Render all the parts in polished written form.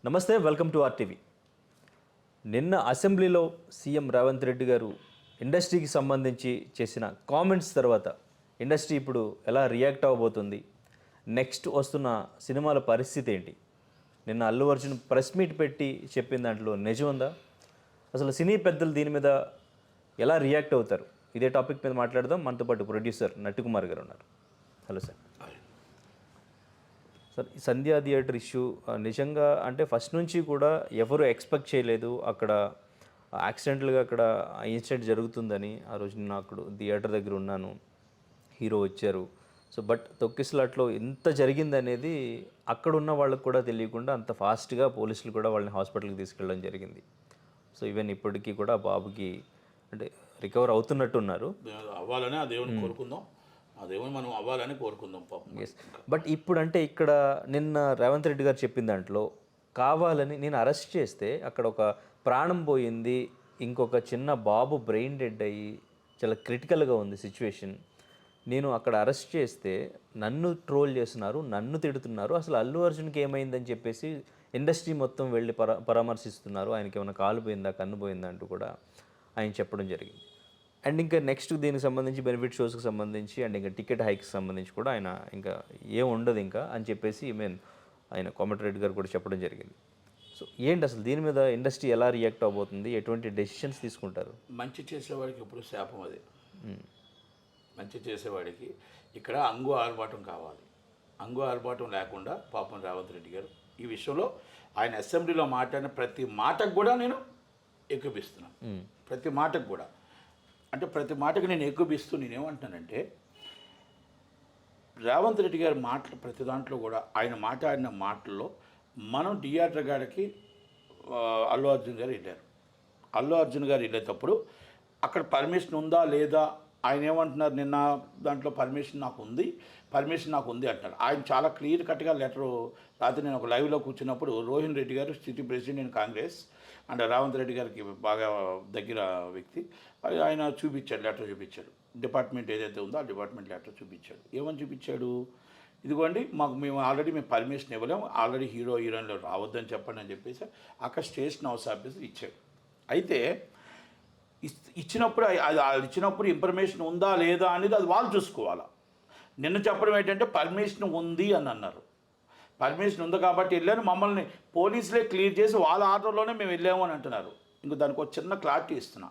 నమస్తే, welcome to RTV. నిన్న అసెంబ్లీలో సీఎం రేవంత్ రెడ్డి గారు ఇండస్ట్రీకి సంబంధించి చేసిన కామెంట్స్ తర్వాత ఇండస్ట్రీ ఇప్పుడు ఎలా రియాక్ట్ అవ్వబోతుంది, నెక్స్ట్ వస్తున్న సినిమాల పరిస్థితి ఏంటి, నిన్న అల్లు అర్జున్ ప్రెస్ మీట్ పెట్టి చెప్పిన దాంట్లో నిజం ఉందా, అసలు సినీ పెద్దలు దీని మీద ఎలా రియాక్ట్ అవుతారు, ఇదే టాపిక్ మీద మాట్లాడదాం. మనతో పాటు ప్రొడ్యూసర్ నట్టికుమార్ గారు ఉన్నారు. Hello sir. సార్, ఈ సంధ్యా థియేటర్ ఇష్యూ నిజంగా అంటే ఫస్ట్ నుంచి కూడా ఎవరు ఎక్స్పెక్ట్ చేయలేదు. అక్కడ యాక్సిడెంటల్గా అక్కడ ఇన్సిడెంట్ జరుగుతుందని. ఆ రోజు నేను అక్కడ థియేటర్ దగ్గర ఉన్నాను, హీరో వచ్చారు. సో బట్ తొక్కిసలాట్లో ఎంత జరిగిందనేది అక్కడ ఉన్న వాళ్ళకు కూడా తెలియకుండా అంత ఫాస్ట్గా పోలీసులు కూడా వాళ్ళని హాస్పిటల్కి తీసుకెళ్ళడం జరిగింది. సో ఈవెన్ ఇప్పటికీ కూడా బాబుకి అంటే రికవర్ అవుతున్నట్టున్నారు. అవ్వాలని ఆ దేవుని కోరుకుందాం, అదేమో మనం అవ్వాలని కోరుకుందాం పాపం. ఎస్, బట్ ఇప్పుడు అంటే ఇక్కడ నిన్న రేవంత్ రెడ్డి గారు చెప్పిన దాంట్లో కావాలని నేను అరెస్ట్ చేస్తే అక్కడ ఒక ప్రాణం పోయింది, ఇంకొక చిన్న బాబు బ్రెయిన్ డెడ్ అయ్యి చాలా క్రిటికల్గా ఉంది సిచ్యువేషన్, నేను అక్కడ అరెస్ట్ చేస్తే నన్ను ట్రోల్ చేస్తున్నారు, నన్ను తిడుతున్నారు, అసలు అల్లు అర్జున్కి ఏమైందని చెప్పేసి ఇండస్ట్రీ మొత్తం వెళ్ళి పరామర్శిస్తున్నారు, ఆయనకి ఏమైనా కాలు పోయిందా కన్ను పోయిందా అంటూ కూడా ఆయన చెప్పడం జరిగింది. అండ్ ఇంకా నెక్స్ట్ దీనికి సంబంధించి బెనిఫిట్ షోస్కి సంబంధించి అండ్ ఇంకా టికెట్ హైక్స్ సంబంధించి కూడా ఆయన ఇంకా ఏం ఉండదు ఇంకా అని చెప్పేసి ఆయన కోమటిరెడ్డి గారు కూడా చెప్పడం జరిగింది. సో ఏంటి అసలు దీని మీద ఇండస్ట్రీ ఎలా రియాక్ట్ అవబోతుంది, ఎటువంటి డెసిషన్స్ తీసుకుంటారు? మంచి చేసేవాడికి ఇప్పుడు శాపం అది. మంచి చేసేవాడికి ఇక్కడ అంగు ఆర్భాటం కావాలి. అంగు ఆర్భాటం లేకుండా పాపం రేవంత్ రెడ్డి గారు ఈ విషయంలో ఆయన అసెంబ్లీలో మాట్లాడిన ప్రతి మాటకు కూడా నేను ఎక్కుపిస్తున్నాను. ప్రతి మాటకు కూడా అంటే ప్రతి మాటకు నేను ఎక్కుపిస్తూ నేనేమంటానంటే, రేవంత్ రెడ్డి గారి మాటలు ప్రతి దాంట్లో కూడా ఆయన మాట్లాడిన మాటల్లో మనం థియేటర్ గారికి అల్లు అర్జున్ గారు వెళ్ళారు. అల్లు అర్జున్ గారు వెళ్ళేటప్పుడు అక్కడ పర్మిషన్ ఉందా లేదా, ఆయన ఏమంటున్నారు, నిన్న దాంట్లో పర్మిషన్ నాకు ఉంది అంటారు. ఆయన చాలా క్లియర్ కట్గా లెటరు రాత్రి నేను ఒక లైవ్లో కూర్చున్నప్పుడు రోహిన్ రెడ్డి గారు city president in Congress and Revanth Reddy గారికి బాగా దగ్గర వ్యక్తి, ఆయన చూపించాడు, లెటర్ చూపించాడు. డిపార్ట్మెంట్ ఏదైతే ఉందో ఆ డిపార్ట్మెంట్ లెటర్ చూపించాడు. ఏమని చూపించాడు, ఇదిగోండి మేము ఆల్రెడీ పర్మిషన్ ఇవ్వలేము, ఆల్రెడీ హీరోయిన్లు రావద్దని చెప్పండి అని చెప్పేసి అక్కడ స్టేషన్ హౌస్ ఆఫీసర్ ఇచ్చాడు. అయితే ఇచ్చినప్పుడు ఇన్ఫర్మేషన్ ఉందా లేదా అనేది అది వాళ్ళు చూసుకోవాలా. నిన్న చెప్పడం ఏంటంటే పర్మిషన్ ఉంది అని అన్నారు. పర్మిషన్ ఉంది కాబట్టి వెళ్ళాను, మమ్మల్ని పోలీసులే క్లియర్ చేసి వాళ్ళ ఆర్డర్లోనే మేము వెళ్ళాము అని అంటున్నారు. ఇంకో దానికి ఒక చిన్న క్లారిటీ ఇస్తున్నా.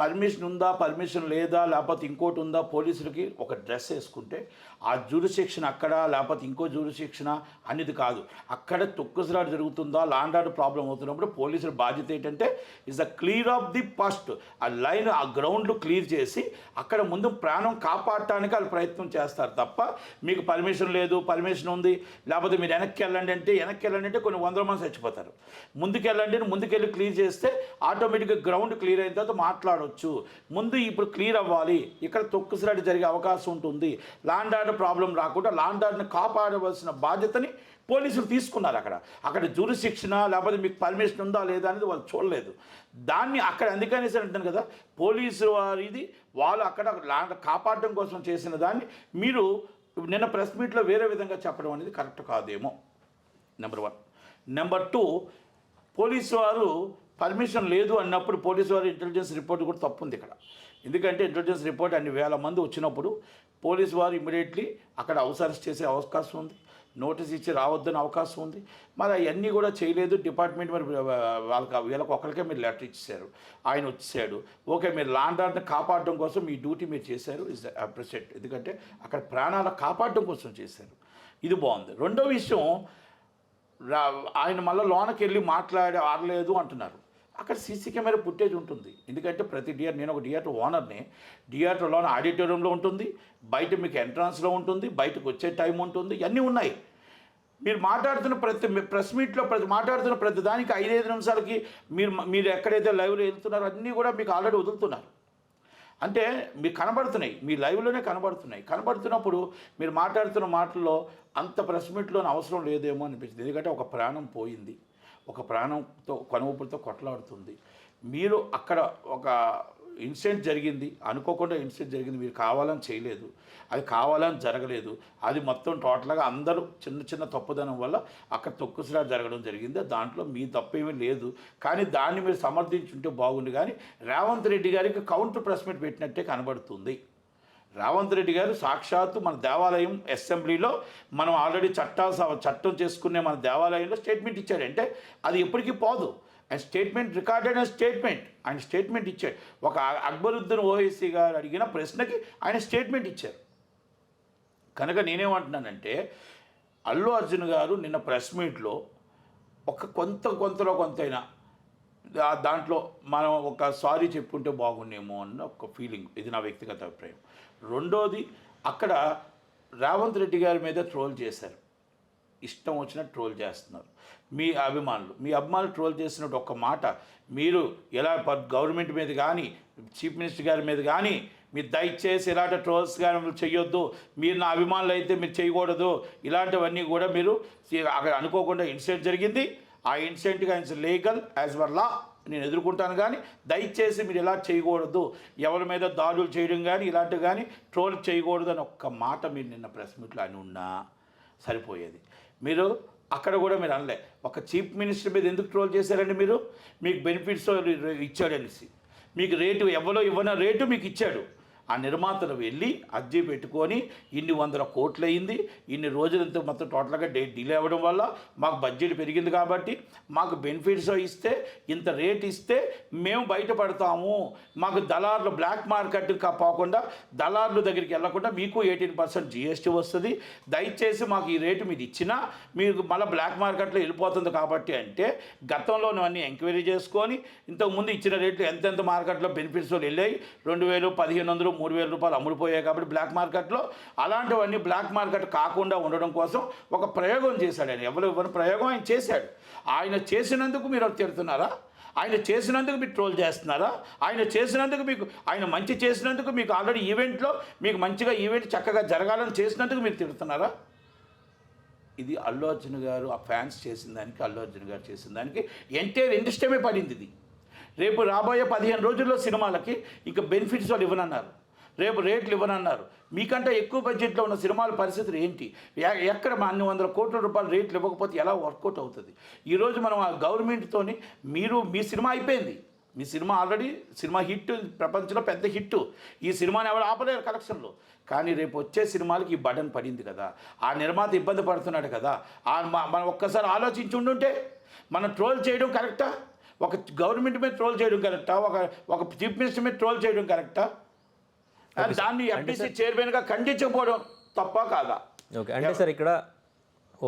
పర్మిషన్ ఉందా, పర్మిషన్ లేదా, లేకపోతే ఇంకోటి ఉందా, పోలీసులకి ఒక డ్రెస్ వేసుకుంటే ఆ జ్యూరిస్డిక్షన్ అక్కడ లేకపోతే ఇంకో జ్యూరిస్డిక్షన్ అనేది కాదు. అక్కడ తొక్కుసలాట జరుగుతుందా, లాండ్ ఆర్డర్ ప్రాబ్లం అవుతున్నప్పుడు పోలీసుల బాధ్యత ఏంటంటే is the clear of the first, ఆ లైన్ ఆ గ్రౌండ్లు క్లియర్ చేసి అక్కడ ముందు ప్రాణం కాపాడటానికి వాళ్ళు ప్రయత్నం చేస్తారు తప్ప మీకు పర్మిషన్ లేదు, పర్మిషన్ ఉంది, లేకపోతే మీరు వెనక్కి వెళ్ళండి అంటే కొన్ని వందల మంది చచ్చిపోతారు. ముందుకెళ్ళి క్లియర్ చేస్తే ఆటోమేటిక్గా గ్రౌండ్ క్లియర్ అయిన తర్వాత మాట్లాడవచ్చు. ముందు ఇప్పుడు క్లియర్ అవ్వాలి, ఇక్కడ తొక్కుసలాట జరిగే అవకాశం ఉంటుంది. లాండ్ ఆర్డర్ ప్రాబ్లం రాకుండా లాండ్ ఆర్డర్ని కాపాడవలసిన బాధ్యతని పోలీసులు తీసుకున్నారు. అక్కడ జ్యూరిస్డిక్షన్ లేకపోతే మీకు పర్మిషన్ ఉందా లేదా అనేది వాళ్ళు చూడలేదు. దాన్ని అక్కడ అందుకనేసి అంటాను కదా, పోలీసు వారిది వాళ్ళు అక్కడ లాండ్ కాపాడడం కోసం చేసిన దాన్ని మీరు నిన్న ప్రెస్ మీట్లో వేరే విధంగా చెప్పడం అనేది కరెక్ట్ కాదేమో, నెంబర్ 1. నెంబర్ 2, పోలీసు వారు పర్మిషన్ లేదు అన్నప్పుడు పోలీసు వారి ఇంటెలిజెన్స్ రిపోర్ట్ కూడా తప్పు ఉంది ఇక్కడ. ఎందుకంటే ఇంటెలిజెన్స్ రిపోర్ట్ అన్ని వేల మంది వచ్చినప్పుడు పోలీసు వారు ఇమీడియట్లీ అక్కడ హౌస్ అరెస్ట్ చేసే అవకాశం ఉంది, నోటీస్ ఇచ్చి రావద్దని అవకాశం ఉంది. మరి అవన్నీ కూడా చేయలేదు డిపార్ట్మెంట్. మరి వీళ్ళకి ఒకరికే మీరు లెటర్ ఇచ్చేశారు, ఆయన వచ్చేసాడు, ఓకే మీరు లాండ్ ఆర్డర్ని కాపాడడం కోసం మీ డ్యూటీ మీరు చేశారు, ఇస్ అప్రిషియేట్. ఎందుకంటే అక్కడ ప్రాణాలు కాపాడడం కోసం చేశారు, ఇది బాగుంది. రెండో విషయం, ఆయన మళ్ళీ లోనకి వెళ్ళి ఆడలేదు అంటున్నారు. అక్కడ సీసీ కెమెరా ఫుటేజ్ ఉంటుంది. ఎందుకంటే నేను ఒక థియేటర్ ఓనర్ని, థియేటర్లోనే ఆడిటోరియంలో ఉంటుంది, బయట మీకు ఎంట్రన్స్లో ఉంటుంది, బయటకు వచ్చే టైం ఉంటుంది, ఇవన్నీ ఉన్నాయి. మీరు మాట్లాడుతున్న ప్రెస్ మీట్లో మాట్లాడుతున్న ప్రతి దానికి 5-5 నిమిషాలకి మీరు ఎక్కడైతే లైవ్లో వెళ్తున్నారో అన్నీ కూడా మీకు ఆల్రెడీ వదులుతున్నారు. అంటే మీకు కనబడుతున్నాయి, మీ లైవ్లోనే కనబడుతున్నప్పుడు మీరు మాట్లాడుతున్న మాటల్లో అంత ప్రెస్ మీట్లోనే అవసరం లేదేమో అనిపించింది. ఎందుకంటే ఒక ప్రాణం పోయింది, ఒక ప్రాణంతో కనువుపులతో కొట్లాడుతుంది. మీరు అక్కడ ఒక ఇన్సిడెంట్ జరిగింది, అనుకోకుండా ఇన్సిడెంట్ జరిగింది, మీరు కావాలని చేయలేదు, అది కావాలని జరగలేదు, అది మొత్తం టోటల్గా అందరూ చిన్న చిన్న తప్పుదనం వల్ల అక్కడ తొక్కుసలా జరగడం జరిగింది. దాంట్లో మీ తప్పేమీ లేదు, కానీ దాన్ని మీరు సమర్థించుంటే బాగుంది. కానీ రేవంత్ రెడ్డి గారికి కౌంటర్ ప్రెస్ మీట్ పెట్టినట్టే కనబడుతుంది. రేవంత్ రెడ్డి గారు సాక్షాత్తు మన దేవాలయం అసెంబ్లీలో మనం ఆల్రెడీ చట్టం చేసుకునే మన దేవాలయంలో స్టేట్మెంట్ ఇచ్చాడు. అంటే అది ఎప్పటికీ పోదు. ఆయన స్టేట్మెంట్ రికార్డెడ్ ఆయన స్టేట్మెంట్ ఇచ్చాడు. ఒక అక్బరుద్దీన్ ఓవైసీ గారు అడిగిన ప్రశ్నకి ఆయన స్టేట్మెంట్ ఇచ్చారు. కనుక నేనేమంటున్నానంటే అల్లు అర్జున్ గారు నిన్న ప్రెస్ మీట్లో ఒక కొంతలో కొంతైనా దాంట్లో మనం ఒక సారీ చెప్పుకుంటే బాగుండేమో అన్న ఒక ఫీలింగ్, ఇది నా వ్యక్తిగత అభిప్రాయం. రెండోది, అక్కడ రేవంత్ రెడ్డి గారి మీద ట్రోల్ చేశారు, ఇష్టం వచ్చినట్టు ట్రోల్ చేస్తున్నారు. మీ అభిమానులు ట్రోల్ చేసినట్టు ఒక్క మాట మీరు ఎలా గవర్నమెంట్ మీద కానీ చీఫ్ మినిస్టర్ గారి మీద కానీ మీరు దయచేసి ఇలాంటి ట్రోల్స్ కానీ చేయొద్దు, మీరు నా అభిమానులు అయితే మీరు చేయకూడదు, ఇలాంటివన్నీ కూడా మీరు అక్కడ అనుకోకుండా ఇన్సిడెంట్ జరిగింది. ఆ ఇన్సిడెంట్గా ఆయన లీగల్ యాజ్ పర్ లా నేను ఎదుర్కొంటాను, కానీ దయచేసి మీరు ఇలా చేయకూడదు, ఎవరి మీద దాడులు చేయడం కానీ ఇలాంటివి కానీ ట్రోల్ చేయకూడదు అని ఒక్క మాట మీరు నిన్న ప్రెస్ మీట్లో అని ఉన్నా సరిపోయేది. మీరు అక్కడ కూడా మీరు అనలే. ఒక చీఫ్ మినిస్టర్ మీద ఎందుకు ట్రోల్ చేశారండి మీరు? మీకు బెనిఫిట్స్ ఇచ్చాడనేసి, మీకు రేటు ఎవరో ఇవ్వన రేటు మీకు ఇచ్చాడు. ఆ నిర్మాతలు వెళ్ళి అర్జీ పెట్టుకొని ఇన్ని 100 కోట్లు అయింది, ఇన్ని రోజులంతా మొత్తం టోటల్గా డిలే అవ్వడం వల్ల మాకు బడ్జెట్ పెరిగింది కాబట్టి మాకు బెనిఫిట్స్ ఇస్తే ఇంత రేట్ ఇస్తే మేము బయటపడతాము, మాకు దళారులు బ్లాక్ మార్కెట్ పోకుండా దళారుల దగ్గరికి వెళ్లకుండా మీకు 18% GST వస్తుంది, దయచేసి మాకు ఈ రేటు మీరు ఇచ్చినా మీకు మళ్ళీ బ్లాక్ మార్కెట్లో వెళ్ళిపోతుంది కాబట్టి అంటే గతంలో అన్నీ ఎంక్వైరీ చేసుకొని ఇంతకుముందు ఇచ్చిన రేట్లు ఎంతెంత మార్కెట్లో బెనిఫిట్స్ వెళ్ళాయి, 2000, 1500, 3000 రూపాయలు అమ్ముడుపోయాయి కాబట్టి బ్లాక్ మార్కెట్లో. అలాంటివన్నీ బ్లాక్ మార్కెట్ కాకుండా ఉండడం కోసం ఒక ప్రయోగం చేశాడు ఆయన. ఎవరు ప్రయోగం ఆయన చేశాడు. ఆయన చేసినందుకు మీరు తిడుతున్నారా? ఆయన చేసినందుకు మీరు ట్రోల్ చేస్తున్నారా? ఆయన చేసినందుకు ఆయన మంచి చేసినందుకు మీకు ఆల్రెడీ ఈవెంట్లో మీకు మంచిగా ఈవెంట్ చక్కగా జరగాలని చేసినందుకు మీరు తిడుతున్నారా? ఇది అల్లు అర్జున్ గారు ఆ ఫ్యాన్స్ చేసిన దానికి, అల్లు అర్జున్ గారు చేసిన దానికి ఎంటైర్ ఇండస్ట్రీమే పడింది. ఇది రేపు రాబోయే 15 రోజుల్లో సినిమాలకి ఇంకా బెనిఫిట్స్ వాళ్ళు ఇవ్వనన్నారు, రేపు రేట్లు ఇవ్వనన్నారు. మీకంటే ఎక్కువ బడ్జెట్లో ఉన్న సినిమాల పరిస్థితులు ఏంటి? ఎక్కడ అన్ని 100 కోట్ల రూపాయలు రేట్లు ఇవ్వకపోతే ఎలా వర్కౌట్ అవుతుంది? ఈరోజు మనం ఆ గవర్నమెంట్తోని మీ సినిమా అయిపోయింది, మీ సినిమా ఆల్రెడీ సినిమా హిట్, ప్రపంచంలో పెద్ద హిట్. ఈ సినిమాని ఎవరు ఆపలేరు కలెక్షన్లో. కానీ రేపు వచ్చే సినిమాలకి ఈ బటన్ పడింది కదా, ఆ నిర్మాత ఇబ్బంది పడుతున్నాడు కదా. మనం ఒక్కసారి ఆలోచించి ఉండుంటే మనం ట్రోల్ చేయడం కరెక్టా? ఒక గవర్నమెంట్ మీద ట్రోల్ చేయడం కరెక్టా? ఒక చీఫ్ మినిస్టర్ మీద ట్రోల్ చేయడం కరెక్టా? దాన్ని FTC చైర్మన్గా ఖండించకపోవడం తప్ప కాదా? ఓకే, అంటే సార్ ఇక్కడ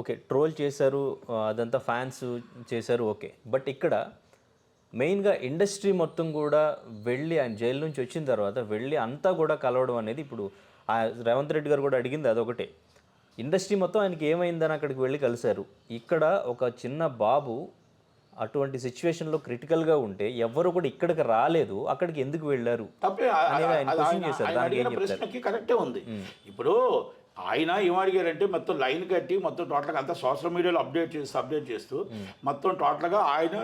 ఓకే ట్రోల్ చేశారు, అదంతా ఫ్యాన్స్ చేశారు, ఓకే. బట్ ఇక్కడ మెయిన్గా ఇండస్ట్రీ మొత్తం కూడా వెళ్ళి ఆయన జైలు నుంచి వచ్చిన తర్వాత వెళ్ళి అంతా కూడా కలవడం అనేది ఇప్పుడు రేవంత్ రెడ్డి గారు కూడా అడిగింది అదొకటే. ఇండస్ట్రీ మొత్తం ఆయనకి ఏమైందని అక్కడికి వెళ్ళి కలిశారు. ఇక్కడ ఒక చిన్న బాబు అటువంటి సిచ్యువేషన్లో క్రిటికల్గా ఉంటే ఎవరు కూడా ఇక్కడికి రాలేదు, అక్కడికి ఎందుకు వెళ్ళారు అనేది ఆయన క్వశ్చన్ చేశారు. దానికి ఏం చెప్తారు? కరెక్టే ఉంది. ఇప్పుడు ఆయన ఏమడిగారంటే మొత్తం లైన్ కట్టి మొత్తం టోటల్గా అంతా సోషల్ మీడియాలో అప్డేట్ చేస్తూ మొత్తం టోటల్గా ఆయన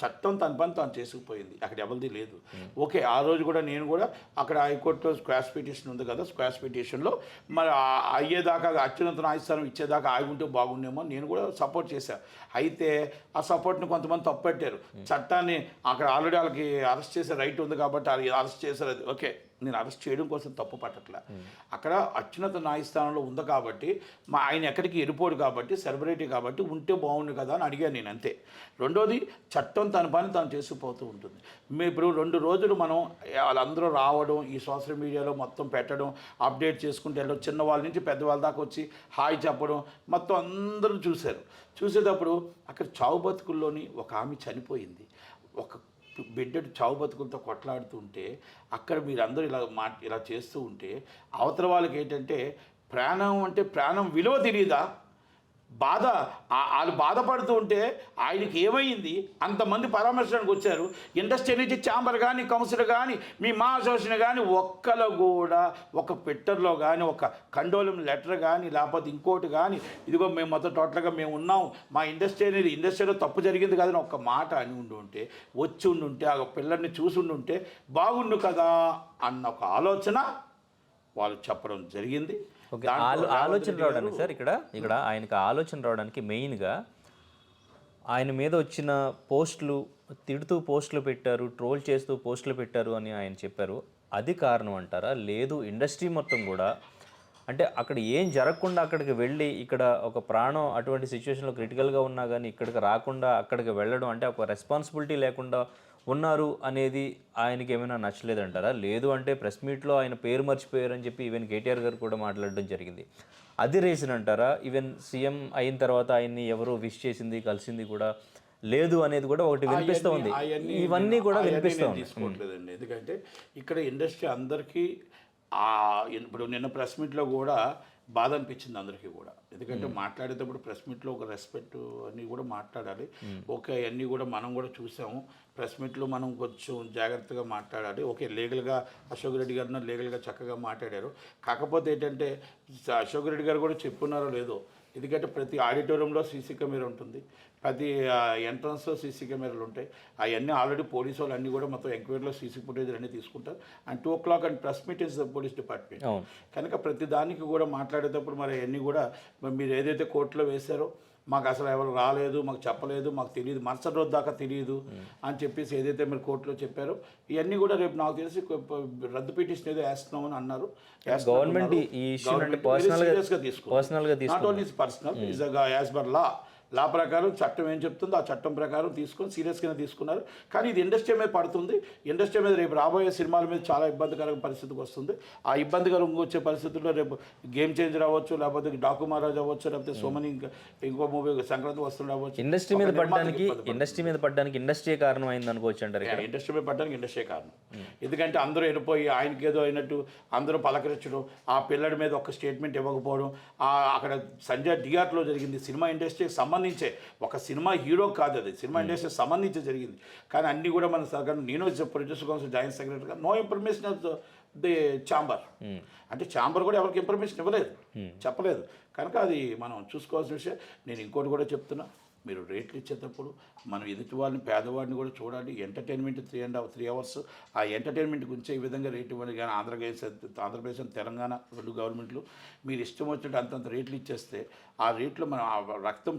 చట్టం తన పని తాను చేసుకుపోయింది, అక్కడ ఎవరిది లేదు. ఓకే, ఆ రోజు కూడా నేను కూడా అక్కడ హైకోర్టులో స్క్వాష్ పిటిషన్ ఉంది కదా, స్క్వాష్ పిటిషన్లో మరి అయ్యేదాకా అత్యున్నత న్యాయస్థానం ఇచ్చేదాకా ఆగుంటే బాగుండేమో నేను కూడా సపోర్ట్ చేశాను. అయితే ఆ సపోర్ట్ని కొంతమంది తప్పుపెట్టారు. చట్టాన్ని అక్కడ ఆల్రెడీ వాళ్ళకి అరెస్ట్ చేసే రైట్ ఉంది కాబట్టి అరెస్ట్ చేశారు. అది ఓకే, నేను అరెస్ట్ చేయడం కోసం తప్పు పట్టట్లే. అక్కడ అత్యున్నత న్యాయస్థానంలో ఉంది కాబట్టి ఆయన ఎక్కడికి వెళ్ళిపోడు కాబట్టి సెలబ్రిటీ కాబట్టి ఉంటే బాగుండు కదా అని అడిగాను నేను, అంతే. రెండోది, చట్టం తన పని తాను చేసుకుపోతూ ఉంటుంది. ఇప్పుడు 2 రోజులు మనం వాళ్ళందరూ రావడం, ఈ సోషల్ మీడియాలో మొత్తం పెట్టడం, అప్డేట్ చేసుకుంటూ వెళ్ళడం, చిన్నవాళ్ళ నుంచి పెద్దవాళ్ళ దాకా వచ్చి హాయ్ చెప్పడం మొత్తం అందరూ చూశారు. చూసేటప్పుడు అక్కడ చావు బతుకుల్లోని ఒక ఆమె చనిపోయింది, ఒక బిడ్డడు చావు బతుకులతో కొట్లాడుతుంటే అక్కడ మీరందరూ ఇలా చేస్తూ ఉంటే అవతల వాళ్ళకి ఏంటంటే ప్రాణం అంటే ప్రాణం విలువ తెలియదా? బాధ వాళ్ళు బాధపడుతూ ఉంటే ఆయనకి ఏమైంది, అంతమంది పరామర్శడానికి వచ్చారు. ఇండస్ట్రీ నుంచి ఛాంబర్ కానీ కౌన్సిల్ కానీ మీ మా అసోసియేషన్ కానీ ఒక్కరు కూడా ఒక ట్విట్టర్లో కానీ ఒక కండోలం లెటర్ కానీ లేకపోతే ఇంకోటి కానీ ఇదిగో మేము మొత్తం టోటల్గా మేము ఉన్నాం, మా ఇండస్ట్రీ అనేది ఇండస్ట్రీలో తప్పు జరిగింది కాదని ఒక్క మాట అని ఉంటే వచ్చి ఉంటే ఆ పిల్లల్ని చూసి ఉంటే బాగుండు కదా అన్న ఒక ఆలోచన వాళ్ళు చెప్పడం జరిగింది. ఓకే, ఆలోచన రావడానికి సార్ ఇక్కడ ఆయనకు ఆలోచన రావడానికి మెయిన్గా ఆయన మీద వచ్చిన పోస్టులు తిడుతూ పోస్టులు పెట్టారు, ట్రోల్ చేస్తూ పోస్టులు పెట్టారు అని ఆయన చెప్పారు. అది కారణం అంటారా? లేదు ఇండస్ట్రీ మొత్తం కూడా అంటే అక్కడ ఏం జరగకుండా అక్కడికి వెళ్ళి ఇక్కడ ఒక ప్రాణం అటువంటి సిచ్యువేషన్లో క్రిటికల్గా ఉన్నా కానీ ఇక్కడికి రాకుండా అక్కడికి వెళ్ళడం అంటే ఒక రెస్పాన్సిబిలిటీ లేకుండా ఉన్నారు అనేది ఆయనకి ఏమైనా నచ్చలేదంటారా? లేదు అంటే ప్రెస్ మీట్లో ఆయన పేరు మర్చిపోయారు అని చెప్పి ఈవెన్ కేటీఆర్ గారు కూడా మాట్లాడడం జరిగింది. అది రీజన్ అంటారా? ఈవెన్ సీఎం అయిన తర్వాత ఆయన్ని ఎవరో విష్ చేసింది కలిసింది కూడా లేదు అనేది కూడా ఒకటి వినిపిస్తూ ఉంది. ఇవన్నీ కూడా వినిపిస్తూ ఉంది. తీసుకోవట్లేదండి, ఎందుకంటే ఇక్కడ ఇండస్ట్రీ అందరికీ ఇప్పుడు నిన్న ప్రెస్ మీట్లో కూడా బాధ అనిపించింది అందరికీ కూడా. ఎందుకంటే మాట్లాడేటప్పుడు ప్రెస్ మీట్లో ఒక రెస్పెక్ట్ అన్నీ కూడా మాట్లాడాలి. ఓకే, అన్నీ కూడా మనం కూడా చూసాము. ప్రెస్ మీట్లో మనం కొంచెం జాగ్రత్తగా మాట్లాడాలి. ఓకే, లీగల్గా అశోక్ రెడ్డి గారిని లీగల్గా చక్కగా మాట్లాడారు. కాకపోతే ఏంటంటే అశోక్ రెడ్డి గారు కూడా చెప్పున్నారో లేదో, ఎందుకంటే ప్రతి ఆడిటోరియంలో సీసీ కెమెరా ఉంటుంది, ప్రతి ఎంట్రన్స్లో సీసీ కెమెరాలు ఉంటాయి. అవన్నీ ఆల్రెడీ పోలీసు వాళ్ళు అన్నీ కూడా మొత్తం ఎంక్వైరీలో సీసీ ఫుటేజ్ అన్నీ తీసుకుంటారు. And 2 o'clock and press meet is the police department. కనుక ప్రతి దానికి కూడా మాట్లాడేటప్పుడు మరి అవన్నీ కూడా మీరు ఏదైతే కోర్టులో వేశారో మాకు అసలు ఎవరు రాలేదు, మాకు చెప్పలేదు, మాకు తెలియదు, మరుసటి రోజు దాకా తెలియదు అని చెప్పేసి ఏదైతే మీరు కోర్టులో చెప్పారో ఇవన్నీ కూడా రేపు నాకు తెలిసి రద్దు పిటిషన్ ఏదో వేస్తున్నామని అన్నారు. గవర్నమెంట్ సీరియస్గా తీసుకోవాలి. Not only personal, is as per law ప్రకారం చట్టం ఏం చెప్తుందో ఆ చట్టం ప్రకారం తీసుకొని సీరియస్గానే తీసుకున్నారు. కానీ ఇది ఇండస్ట్రీ మీద పడుతుంది. ఇండస్ట్రీ మీద రేపు రాబోయే సినిమాల మీద చాలా ఇబ్బందికరమైన పరిస్థితికి వస్తుంది. ఆ ఇబ్బందికరంగా వచ్చే పరిస్థితుల్లో రేపు గేమ్ చేంజర్ అవ్వచ్చు, లేకపోతే డాకు మహారాజ్ అవ్వచ్చు, లేకపోతే సోమని ఇంకో మూవీ సంక్రాంతి వస్తువులు అవ్వచ్చు. ఇండస్ట్రీ మీద పడడానికి ఇండస్ట్రీ కారణం అయింది అనుకోవచ్చు అంటారు. ఇండస్ట్రీ మీద పడడానికి ఇండస్ట్రీ కారణం. ఎందుకంటే అందరూ వెళ్ళిపోయి ఆయనకి ఏదో అయినట్టు అందరూ పలకరించడం, ఆ పిల్లడి మీద ఒక స్టేట్మెంట్ ఇవ్వకపోవడం, అక్కడ సంజయ్ థియేటర్లో జరిగింది. సినిమా ఇండస్ట్రీకి సంబంధించే ఒక సినిమా హీరో కాదు, అది సినిమా ఇండస్ట్రీకి సంబంధించి జరిగింది. కానీ అన్నీ కూడా మన సర్కారు, నేను ప్రొడ్యూసర్ కౌన్సిల్ జాయింట్ సెక్రటరీగా no information of the chamber. అంటే ఛాంబర్ కూడా ఎవరికి ఇన్ఫర్మేషన్ ఇవ్వలేదు, చెప్పలేదు. కనుక అది మనం చూసుకోవాల్సిన విషయం. నేను ఇంకోటి కూడా చెప్తున్నా, మీరు రేట్లు ఇచ్చేటప్పుడు మనం ఎదుటి వాళ్ళని పేదవాడిని కూడా చూడాలి. ఎంటర్టైన్మెంట్ 3 hours ఆ ఎంటర్టైన్మెంట్ గురించి ఈ విధంగా రేటు ఇవ్వండి. కానీ ఆంధ్రప్రదేశ్ తెలంగాణ 2 గవర్నమెంట్లు మీరు ఇష్టం వచ్చినట్టు అంతంత రేట్లు ఇచ్చేస్తే ఆ రేట్లో మనం రక్తం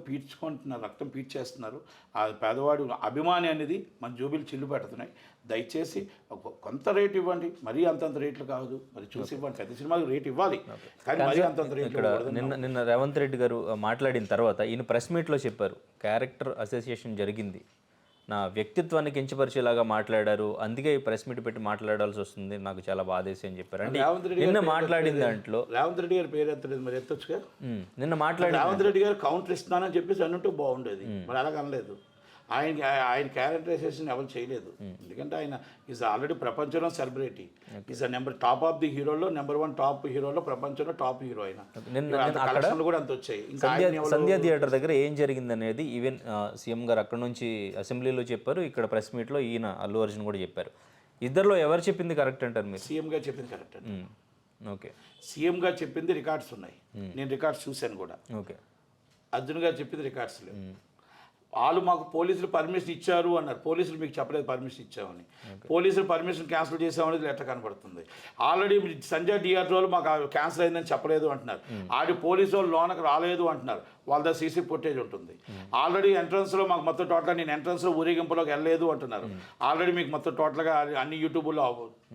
పీడ్చేస్తున్నారు. ఆ పేదవాడు అభిమాని అనేది మన జోబీలు చిల్లు పెడుతున్నాయి. దయచేసి కొంత రేటు ఇవ్వండి, మరీ అంతంత రేట్లు కాదు, మరి చూసి ఇవ్వండి. పెద్ద సినిమాకి రేటు ఇవ్వాలి, కానీ మరీ అంతంత రేట్లు. నిన్న రేవంత్ రెడ్డి గారు మాట్లాడిన తర్వాత ఈయన ప్రెస్ మీట్లో చెప్పారు, క్యారెక్టర్ అసోసియేషన్ జరిగింది, నా వ్యక్తిత్వాన్ని కించపరిచేలాగా మాట్లాడారు, అందుకే ఈ ప్రెస్ మీట్ పెట్టి మాట్లాడాల్సి వస్తుంది, నాకు చాలా బాధేసి అని చెప్పారు. అంటే నిన్న మాట్లాడిన దాంట్లో రేవంత్ రెడ్డి గారు పేరు ఎత్తలేదు, మరి ఎత్తొచ్చుగా. నిన్న మాట్లాడి రేవంత్ రెడ్డి గారు కౌంటర్ ఇస్తున్నానని చెప్పేసి అన్నట్టు బాగుండేది, మరి అలాగ అనలేదు. ఆయన క్యారెక్టరైజేషన్ ఎవరు చేయలేదు. ఎందుకంటే ఆయన ఈజ్ ఆల్రెడీ ప్రపంచంలో celebrity, is top of the హీరోలో నెంబర్ 1 టాప్ హీరోలో, ప్రపంచంలో టాప్ హీరో అయిన. కలెక్షన్లు కూడా అంత వచ్చాయి. సంధ్యా థియేటర్ దగ్గర ఏం జరిగింది అనేది ఈవెన్ సీఎం గారు అక్కడ నుంచి అసెంబ్లీలో చెప్పారు, ఇక్కడ ప్రెస్ మీట్లో ఈయన అల్లు అర్జున్ కూడా చెప్పారు. ఇద్దరిలో ఎవరు చెప్పింది కరెక్ట్ అంటారు మీరు? సీఎం గారు చెప్పింది కరెక్ట్ అండి. ఓకే, సీఎం గారు చెప్పింది రికార్డ్స్ ఉన్నాయి, నేను రికార్డ్స్ చూశాను కూడా. ఓకే, అర్జున్ గారు చెప్పింది రికార్డ్స్ లేవు. వాళ్ళు మాకు పోలీసులు పర్మిషన్ ఇచ్చారు అన్నారు, పోలీసులు మీకు చెప్పలేదు పర్మిషన్ ఇచ్చామని. పోలీసులు పర్మిషన్ క్యాన్సిల్ చేసామనేది లెటర్ కనబడుతుంది. ఆల్రెడీ సంజయ్ థియేటర్ మాకు క్యాన్సిల్ అయిందని చెప్పలేదు అంటున్నారు. పోలీసు వాళ్ళు లోనకు రాలేదు అంటున్నారు, వాళ్ళ దగ్గర సీసీ ఫుటేజ్ ఉంటుంది. ఆల్రెడీ ఎంట్రన్స్లో మాకు మొత్తం టోటల్గా నేను ఎంట్రన్స్లో ఊరేగింపులోకి వెళ్ళలేదు అంటున్నారు. ఆల్రెడీ మీకు మొత్తం టోటల్గా అన్ని యూట్యూబ్లో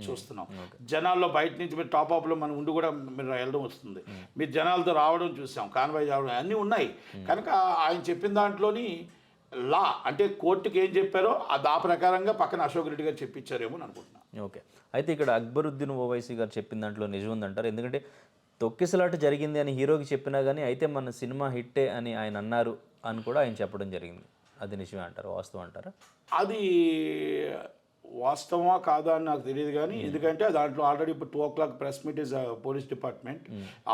చూస్తున్నాం. జనాల్లో బయట నుంచి మీరు టాప్ అప్లో మనం ఉండి కూడా మీరు వెళ్ళడం వస్తుంది, మీరు జనాలతో రావడం చూసాం, కాన్వాయ్ రావడం అన్నీ ఉన్నాయి. కనుక ఆయన చెప్పిన దాంట్లోని లా అంటే కోర్టుకి ఏం చెప్పారో ఆ ప్రకారంగా పక్కన అశోక్ రెడ్డి గారు చెప్పించారేమో అని అనుకుంటున్నాను. ఓకే, అయితే ఇక్కడ అక్బరుద్దీన్ ఓవైసీ గారు చెప్పిన దాంట్లో నిజం ఉందంటారు? ఎందుకంటే తొక్కిసలాట జరిగింది అని హీరోకి చెప్పినా కానీ అయితే మన సినిమా హిట్టే అని ఆయన అన్నారు అని కూడా ఆయన చెప్పడం జరిగింది. అది నిజమే అంటారు, వాస్తవం అంటారా? అది వాస్తవమా కాదా అని నాకు తెలియదు కానీ ఎందుకంటే దాంట్లో ఆల్రెడీ ఇప్పుడు 2 o'clock press meet is police department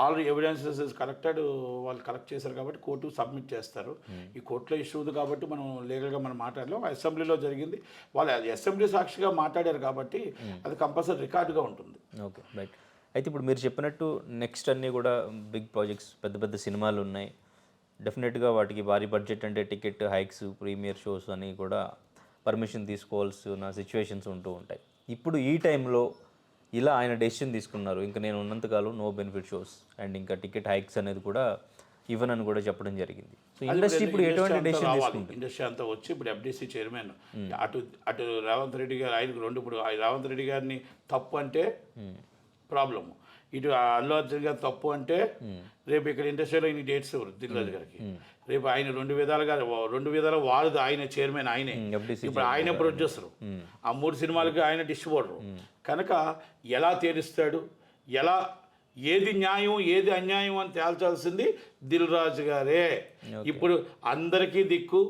already evidences is collected, వాళ్ళు కలెక్ట్ చేశారు కాబట్టి కోర్టు సబ్మిట్ చేస్తారు. ఈ కోర్టులో ఇష్యూ ఉంది కాబట్టి మనం లీగల్గా మనం మాట్లాడలేం. అసెంబ్లీలో జరిగింది, వాళ్ళు అసెంబ్లీ సాక్షిగా మాట్లాడారు కాబట్టి అది కంపల్సరీ రికార్డుగా ఉంటుంది. Okay right. అయితే ఇప్పుడు మీరు చెప్పినట్టు నెక్స్ట్ అన్నీ కూడా బిగ్ ప్రాజెక్ట్స్, పెద్ద పెద్ద సినిమాలు ఉన్నాయి. డెఫినెట్గా వాటికి భారీ బడ్జెట్ అంటే టికెట్ హైక్స్, ప్రీమియర్ షోస్ అని కూడా పర్మిషన్ తీసుకోవాల్సిన సిచ్యువేషన్స్ ఉంటూ ఉంటాయి. ఇప్పుడు ఈ టైంలో ఇలా ఆయన డెసిషన్ తీసుకున్నారు, ఇంకా నేను ఉన్నంతకాలం నో బెనిఫిట్ షోస్ అండ్ ఇంకా టికెట్ హైక్స్ అనేది కూడా ఇవ్వనని కూడా చెప్పడం జరిగింది. సో ఇండస్ట్రీ ఇప్పుడు ఎటువంటి డెసిషన్ తీసుకుంటుంది? ఇండస్ట్రీ అంతా వచ్చి ఇప్పుడు FDC చైర్మన్ అటు రేవంత్ రెడ్డి గారు, ఆయనకు రెండు, ఇప్పుడు రేవంత్ రెడ్డి గారిని తప్పు అంటే ప్రాబ్లము, ఇటు అల్లు అర్జున్ గారు తప్పు అంటే రేపు ఇక్కడ ఇండస్ట్రీలో ఇన్ని డేట్స్ దిల్ రాజు గారికి, రేపు ఆయన రెండు విధాలుగా వాడు ఆయన చైర్మన్, ఆయనే ఇప్పుడు ఆయనే ప్రొడ్యూసర్, ఆ 3 సినిమాలకి ఆయన డిస్ట్రిబ్యూటర్. కనుక ఎలా తేలుస్తాడు, ఎలా ఏది న్యాయం ఏది అన్యాయం అని తేల్చాల్సింది దిల్ రాజు గారే. ఇప్పుడు అందరికీ దిక్కు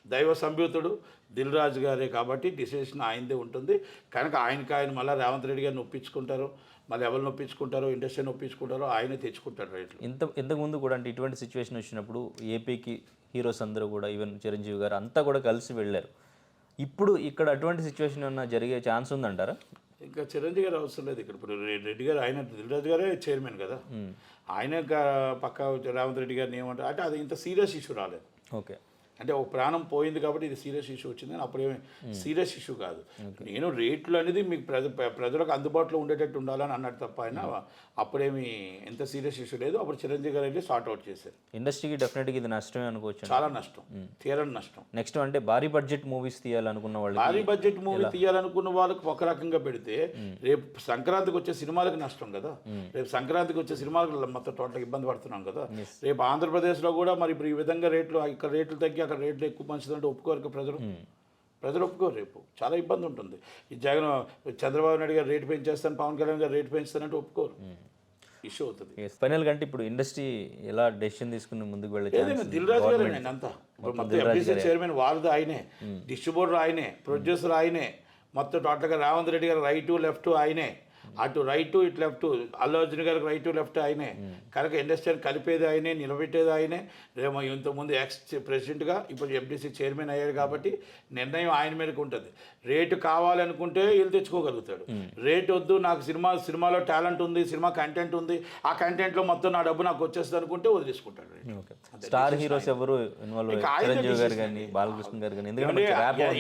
దైవ సంభూతుడు దిల్ రాజు గారే కాబట్టి డిసిషన్ ఆయనదే ఉంటుంది. కనుక ఆయన మళ్ళీ రేవంత్ రెడ్డి గారిని ఒప్పించుకుంటారు, మళ్ళీ ఎవరిని ఒప్పించుకుంటారో, ఇండస్ట్రీని ఒప్పించుకుంటారో ఆయనే తెచ్చుకుంటారు రేట్లు. ఇంతకుముందు కూడా అంటే ఇటువంటి సిచ్యువేషన్ వచ్చినప్పుడు ఏపీకి హీరోస్ అందరూ కూడా ఈవెన్ చిరంజీవి గారు అంతా కూడా కలిసి వెళ్ళారు. ఇప్పుడు ఇక్కడ అటువంటి సిచ్యువేషన్ ఏమన్నా జరిగే ఛాన్స్ ఉందంటారా? ఇంకా చిరంజీవి గారు అవసరం లేదు ఇక్కడ. ఇప్పుడు రెడ్డి గారు, ఆయన దిల్ రాజు గారే చైర్మన్ కదా, ఆయన పక్క రేవంత్ రెడ్డి గారిని ఏమంటారు అంటే అది ఇంత సీరియస్ ఇష్యూ రాలేదు. ఓకే, అంటే ఒక ప్రాణం పోయింది కాబట్టి ఇది సీరియస్ ఇష్యూ వచ్చింది, అప్పుడేమి సీరియస్ ఇష్యూ కాదు. నేను రేట్లు అనేది మీకు ప్రజలకు అందుబాటులో ఉండేటట్టు ఉండాలని అన్నట్టు తప్ప ఆయన అప్పుడేమి ఎంత సీరియస్ ఇష్యూ లేదు. అప్పుడు చిరంజీవి గారు వెళ్ళి సార్ట్ అవుట్ చేశారు. ఇండస్ట్రీకి డెఫినెట్గా ఇది నష్టమే అనుకోవచ్చు, చాలా నష్టం, తీరని నష్టం. నెక్స్ట్ అంటే భారీ బడ్జెట్ మూవీస్ తీయాలనుకున్న వాళ్ళు, భారీ బడ్జెట్ మూవీ తీయాలనుకున్న వాళ్ళకి ఒక రకంగా పెడితే రేపు సంక్రాంతికి వచ్చే సినిమాలకు నష్టం కదా. రేపు సంక్రాంతికి వచ్చే సినిమాలకు మొత్తం టోటల్ ఇబ్బంది పడుతున్నాం కదా. రేపు ఆంధ్రప్రదేశ్లో కూడా మరి ఇప్పుడు ఈ విధంగా రేట్లు, ఇక్కడ రేట్లు తగ్గి అక్కడ రేట్లు ఎక్కువ పంచుతుంటే ఒప్పుకోరు ప్రజలు ఒప్పుకోరు. రేపు చాలా ఇబ్బంది ఉంటుంది. ఈ చంద్రబాబు నాయుడు గారు రేటు పెంచేస్తాను, పవన్ కళ్యాణ్ గారు రేటు పెంచుతానంటే ఒప్పుకోరు, ఇష్యూ అవుతుంది. ఫైనల్ కంటే ఇప్పుడు ఇండస్ట్రీ ఎలా డెసిషన్ తీసుకుని ముందుకు వెళ్ళే దిల్ రాజు గారు అంతా మొత్తం FDC చైర్మన్ వారిది ఆయనే, డిస్ట్రిబ్యూటర్ ఆయనే, ప్రొడ్యూసర్ ఆయనే, మొత్తం టోటల్గా రేవంత్ రెడ్డి గారు రైటు లెఫ్ట్ ఆయనే, అటు రైటు ఇటు లెఫ్ట్, అల్లు అర్జున్ గారికి రైటు లెఫ్ట్ ఆయనే. కనుక ఇండస్ట్రీని కలిపేది ఆయనే, నిలబెట్టేది ఆయనే. రేమో ఇంతకుముందు ఎక్స్ ప్రెసిడెంట్గా ఇప్పుడు FDC చైర్మన్ అయ్యాడు కాబట్టి నిర్ణయం ఆయన మీదకి ఉంటుంది. రేటు కావాలనుకుంటే వీళ్ళు తెచ్చుకోగలుగుతాడు, రేటు వద్దు నాకు సినిమాలో టాలెంట్ ఉంది, సినిమా కంటెంట్ ఉంది, ఆ కంటెంట్లో మొత్తం నా డబ్బు నాకు వచ్చేస్తుంది అనుకుంటే వదిలేసుకుంటాడు. స్టార్ హీరోస్ ఎవరు చిరంజీవి గారు కానీ బాలకృష్ణ గారు కానీ, ఎందుకంటే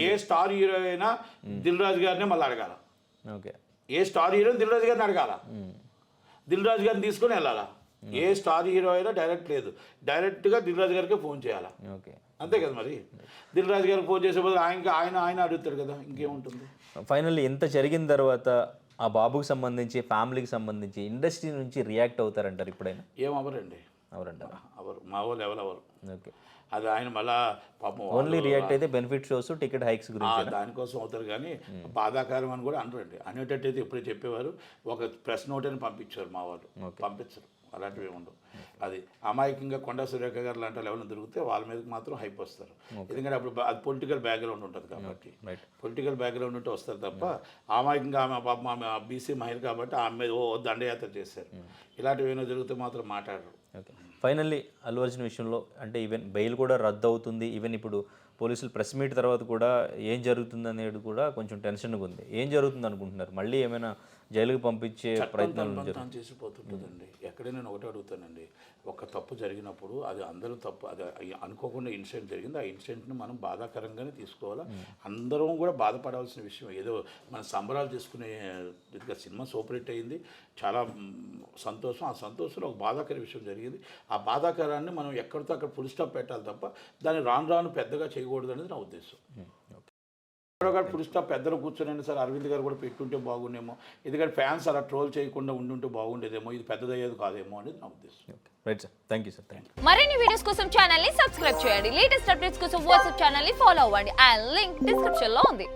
ఏ స్టార్ హీరో అయినా దిల్ రాజు గారినే మళ్ళీ అడగాల. ఓకే, ఏ స్టార్ హీరో దిల్ రాజు గారిని అడగాల, దిల్ రాజు గారిని తీసుకొని వెళ్ళాలా. ఏ స్టార్ హీరో అయినా డైరెక్ట్ లేదు, డైరెక్ట్గా దిల్ రాజు గారికి ఫోన్ చేయాలా. ఓకే, అంతే కదా. మరి దిల్ రాజు గారికి ఫోన్ చేసే బదులు ఆయన అడుగుతాడు కదా, ఇంకేముంటుంది. ఫైనల్లీ ఎంత జరిగిన తర్వాత ఆ బాబుకి సంబంధించి, ఫ్యామిలీకి సంబంధించి ఇండస్ట్రీ నుంచి రియాక్ట్ అవుతారంటారు ఇప్పుడైనా? ఏమవరండి, ఎవరంటారు? అవరు, మా వాళ్ళు ఎవరు. ఓకే, అది ఆయన మళ్ళా పాపం ఓన్లీ రియాక్ట్ అయితే బెనిఫిట్ షోస్, టికెట్ హైక్స్ గురించి దానికోసం అవుతారు కానీ బాధాకరం అని కూడా అనరండి. అనేటట్టయితే ఇప్పుడే చెప్పేవారు, ఒక ప్రెస్ నోట్ అని పంపించారు మా వాళ్ళు, పంపించరు, అలాంటివి ఉండవు. అది అమాయకంగా కొండా సురేఖ గారు లాంటి ఎవరైనా దొరికితే వాళ్ళ మీదకి మాత్రం హైప్ వస్తారు. ఎందుకంటే అప్పుడు అది పొలిటికల్ బ్యాక్గ్రౌండ్ ఉంటుంది కాబట్టి, పొలిటికల్ బ్యాక్గ్రౌండ్ ఉంటే వస్తారు తప్ప అమాయకంగా ఆమె BC మహిళ కాబట్టి ఆమె మీద దండయాత్ర చేశారు. ఇలాంటివి ఏమైనా జరిగితే మాత్రం మాట్లాడరు. ఓకే, ఫైనల్లీ అల్లు అర్జున్ విషయంలో అంటే ఈవెన్ బెయిల్ కూడా రద్దు అవుతుంది. ఈవెన్ ఇప్పుడు పోలీసులు ప్రెస్ మీట్ తర్వాత కూడా ఏం జరుగుతుంది అనేది కూడా కొంచెం టెన్షన్గా ఉంది. ఏం జరుగుతుంది అనుకుంటున్నారు? మళ్ళీ ఏమైనా జైలుకి పంపించే ప్రయత్నాలు చేసిపోతుంటుందండి. ఎక్కడైనా నేను ఒకటే అడుగుతానండి, ఒక తప్పు జరిగినప్పుడు అది అందరూ తప్పు, అది అనుకోకుండా ఇన్సిడెంట్ జరిగింది, ఆ ఇన్సిడెంట్ని మనం బాధాకరంగానే తీసుకోవాలా. అందరం కూడా బాధపడాల్సిన విషయం. ఏదో మన సంబరాలు చేసుకునే ఇదిగా సినిమా సూపర్ హిట్ అయింది, చాలా సంతోషం. ఆ సంతోషంలో ఒక బాధాకర విషయం జరిగింది. ఆ బాధాకరాన్ని మనం ఎక్కడితో అక్కడ ఫుల్ స్టాప్ పెట్టాలి తప్ప దాన్ని రాను పెద్దగా చేయకూడదు అనేది నా ఉద్దేశం. ఫుల్ స్టాప్ పెద్దలు కూర్చొని సార్ అరవింద్ గారు కూడా పెట్టుంటే బాగుండేమో, ఎందుకంటే ఫ్యాన్స్ అలా ట్రోల్ చేయకుండా ఉండుంటే బాగుండేదేమో, ఇది పెద్దదయ్యేది కాదేమో అనేది నా ఉద్దేశం. Right sir, thank you sir. Thank you. మరిన్ని వీడియోస్ కోసం ఛానల్ ని సబ్స్క్రైబ్ చేయండి, లేటెస్ట్ అప్డేట్స్ కోసం వాట్సాప్ ఛానల్ ని ఫాలో అవ్వండి, అండ్ లింక్ డిస్క్రిప్షన్ లో ఉంది.